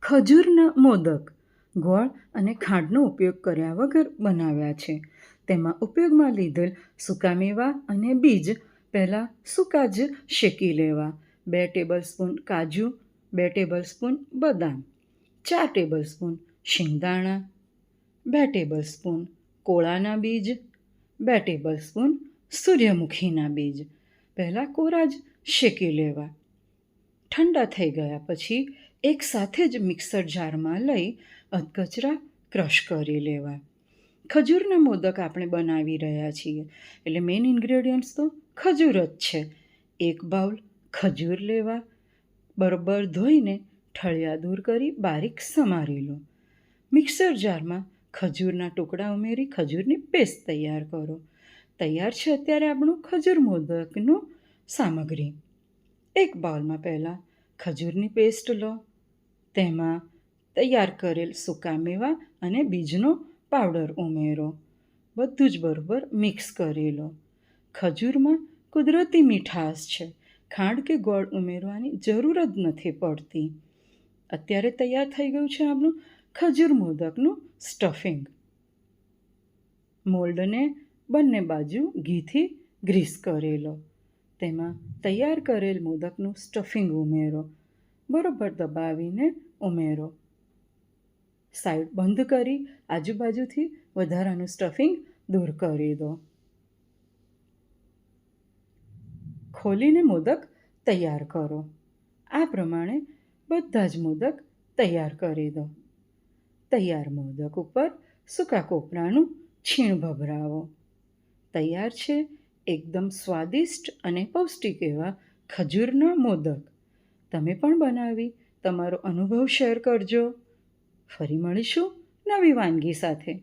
ખજૂરના મોદક ગોળ અને ખાંડનો ઉપયોગ કર્યા વગર બનાવ્યા છે. તેમાં ઉપયોગમાં લીધેલ સૂકા મેવા અને બીજ પહેલાં સૂકા જ શેકી લેવા. 2 ટેબલસ્પૂન કાજુ, 2 ટેબલસ્પૂન બદામ, 4 ટેબલસ્પૂન શિંગદાણા, 2 ટેબલસ્પૂન કોળાના બીજ, 2 ટેબલસ્પૂન સૂર્યમુખીના બીજ પહેલાં કોરા જ શેકી લેવા. ઠંડા થઈ ગયા પછી એકસાથે જ મિક્સર જારમાં લઈ અધકચરા ક્રશ કરી લેવા. ખજૂરના મોદક આપણે બનાવી રહ્યા છીએ એટલે મેઇન ઇન્ગ્રેડિયન્ટ્સ તો ખજૂર જ છે. 1 બાઉલ ખજૂર લેવા, બરોબર ધોઈને ઠળિયા દૂર કરી બારીક સમારી લો. મિક્સર જારમાં ખજૂરના ટુકડા ઉમેરી ખજૂરની પેસ્ટ તૈયાર કરો. તૈયાર છે અત્યારે આપણું ખજૂર મોદકનું સામગ્રી. 1 બાઉલમાં પહેલાં ખજૂરની પેસ્ટ લો, તેમાં તૈયાર કરેલ સૂકા મેવા અને બીજનો પાવડર ઉમેરો. બધું જ બરોબર મિક્સ કરી લો. ખજૂરમાં કુદરતી મીઠાશ છે, ખાંડ કે ગોળ ઉમેરવાની જરૂર જ નથી પડતી. અત્યારે તૈયાર થઈ ગયું છે આપણું ખજૂર મોદકનું સ્ટફિંગ. મોલ્ડને બંને બાજુ ઘીથી ગ્રીસ કરી લો. તેમાં તૈયાર કરેલ મોદકનું સ્ટફિંગ ઉમેરો. બરોબર દબાવીને ઉમેરો. સાઈડ બંધ કરી આજુબાજુથી વધારાનું સ્ટફિંગ દૂર કરી દો. ખોલીને મોદક તૈયાર કરો. આ પ્રમાણે બધા જ મોદક તૈયાર કરી દો. તૈયાર મોદક ઉપર સૂકા કોપરાનું છીણ ભભરાવો. તૈયાર છે એકદમ સ્વાદિષ્ટ અને પૌષ્ટિક એવા ખજૂરના મોદક. તમે પણ બનાવી તમારો અનુભવ શેર કરજો. ફરી મળીશું નવી વાનગી સાથે.